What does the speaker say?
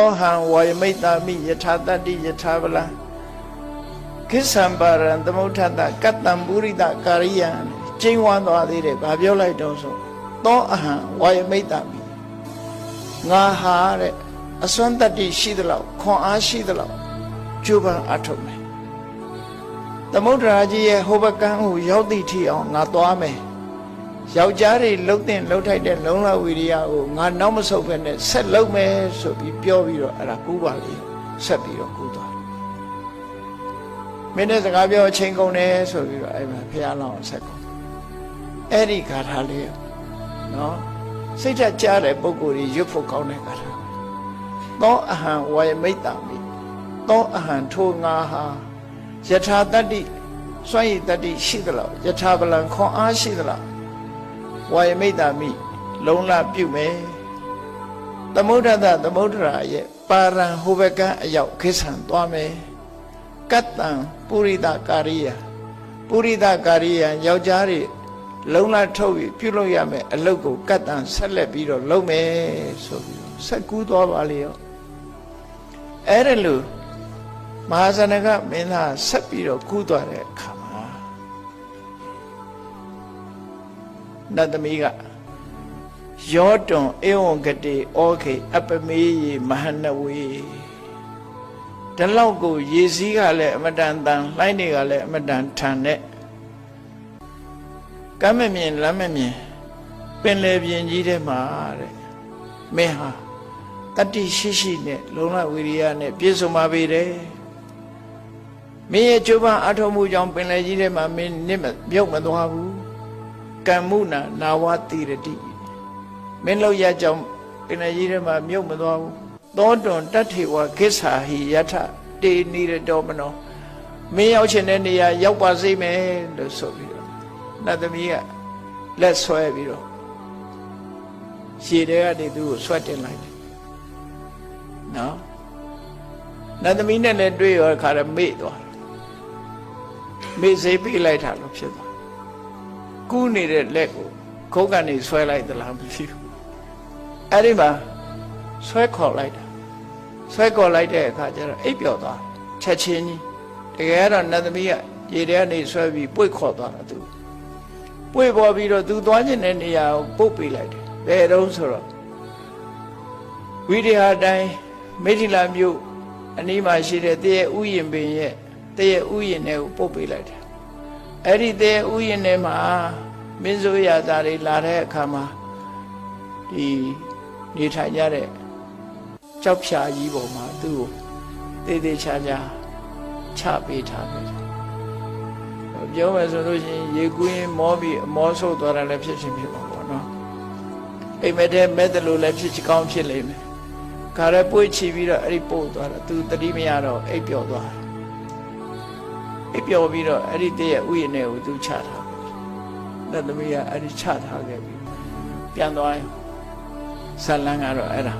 သောဟံဝါယမိတ်တာမိယထာတတ္တိယထာဗလံခိသံပါရံသမုဋ္ဌတကတ္တံပုရိသကာရိယံကျင်းဝန်းသွားသေးတယ်ဘာပြောလိုက်တော့ဆိုသောအဟံဝါယမိတ်တာမိငါဟာတဲ့အစွမ်းတတ္တိရှိသလောက်ခွန်အားရှိသလောက်ကျိုးပန်းအထုတ်မယ်သမုဒ္ဒရာကြီးရဲ့ဟိုဘကန်းကိုရောက်သည့်ထိအောင်ငါသွားမယ်ယောက်ျားတွေလှုပ်တဲ့လှုပ်ထိုက်တဲ့လုံလဝီရိယကိုငါနောက်မဆုတ်ဘဲနဲ့ဆက်လုပ်မယ်ဆိုပြီးပြောပြီးတော့အဲ့ဒါကူးပါလေဆက်ပြီးတော့ကူးသွားမင်းနဲ့စကားပြောအချိန်ကုန်တယ်ဆိုပြီးတော့အဲ့မှာဖះလောင်းဆက်ကုန်အဲ့ဒီဂါထာလေးနော်စိတ်ဓာတ်ကြားတဲ့ပုဂ္ဂိုလ်ကြီးရွတ်ဖို့ကောင်းတဲ့ဂါထာသောအဟံဝါယမိတ်တာမိသောအဟံထိုငါဟာယထာတတ္တိစွန့်ရည်တတ္တိရှိသလားယထာဗလံခွန်အားရှိသလားဝါယမိတ်တာမိလုံလပြုမယ်သမုဒ္ဒတသမုဒ္ဒရာရဲ့ပါရံဟိုဘကံအရောက်ခိစ္ဆံသွားမယ်ကတ္တံပုရိသကာရိယပုရိသကာရိယယောက်ျားတွေလုံလထုတ်ပြီးပြုလုပ်ရမယ်အလုပ်ကိုကတ္တံဆက်လက်ပြီးတော့လုပ်မယ်ဆိုပြီးဆက်ကူးသွားပါလေရောအဲ့ဒါလို့မဟာဇနကမင်းသားဆက်ပြီးတော့ကူးသွားတဲ့အခါမှာနတ်သမီးကယောတွန်ဧဝံဂတိဩခေအပမေယေမဟနဝေဒီလောက်ကိုရေစည်းကလည်းအမတန်တန်လှိုင်းတွေကလည်းအမတန်ထန်တဲ့ကမ်းမမြင်လမ်းမမြင်ပင်လယ်ပြင်ကြီးထဲမှာတဲ့မင်းဟာတတ္တိရှိရှိနဲ့လုံလဝိရိယနဲ့ပြည့်စုံပါပေတယ်မင်းရဲ့ကျိုးပန်းအထောက်မှုကြောင့်ပင်လယ်ကြီးထဲမှာမင်းနစ်မြုပ်မသွားဘူးကမ္မုနာနာဝတိရတိမင်းလောက်ရကြောင့်ပင်လယ်ကြီးထဲမှာမြုပ်မသွားဘူးသောတွန်တတ္ထေဝခိစ္ဆာဟိယထတေနိရတောမနောမင်းရောက်ချင်တဲ့နေရာရောက်ပါစေမယ်လို့ဆိုပြီးတော့နတ်သမီးကလက်ဆွဲပြီးတော့ရှည်တဲ့ကနေသူ့ကိုဆွတ်တင်လိုက်တယ်နော်နတ်သမီးနဲ့လည်းတွေ့ရောခါရမေ့သွားမေ့စိတ်ပြေးလိုက်တာလို့ဖြစ်သွားကူးနေတဲ့လက်ကိုခုတ်ကနေဆွဲလိုက်သလားမသိဘူးအဲ့ဒီမှာဆွဲခေါ်လိုက်တာဆွဲခေါ်လိုက်တဲ့အခါကျတော့အိပ်ပျော်သွားချက်ချင်းကြီးတကယ်တော့နတ်သမီးကရေထဲကနေဆွဲပြီးပွေ့ခေါ်သွားတာသူပွေ့ပေါ်ပြီးတော့သူသွားခြင်းတဲ့နေရာကိုပုတ်ပေးလိုက်တယ်ဘယ်တော့ဆိုတော့ဝိရိယတိုင်းမိထီလာမြို့အနီးမှာရှိတဲ့တရေဥယျင်ပင်ရဲ့တရေဥယျင်တွေကိုပုတ်ပေးလိုက်တယ်အဲ့ဒီတရေဥယျင်ထဲမှာမင်းစိုးရသားတွေလာတဲ့အခါမှာဒီနေထိုင်ကြတဲ့ကြောက်ဖြာကြီးပေါ်မှာသူ့ကိုတေးသေးချာချာချပေးထားတယ်ပြောမယ်ဆိုလို့ရှိရင်ရေကူးရင်မောပြီးအမောဆုပ်သွားတာလည်းဖြစ်ချင်းဖြစ်ပါဘောနော်အိမ်မက်တဲ့မဲ့တယ်လို့လည်းဖြစ်ချကောင်းဖြစ်လိမ့်မယ်ခါရဲပွေ့ချီပြီးတော့အဲ့ဒီပို့သွားတာသူတတိမရတော့အိပ်ပျော်သွားတယ်အိပ်ပျော်ပြီးတော့အဲ့ဒီတည့်ရဲ့ဥယျာဉ်တွေကိုသူချထားတယ်လက်သမီးကအဲ့ဒီချထားခဲ့ပြီပြန်သွားရင်ဇလန်းကတော့အဲ့ဒါ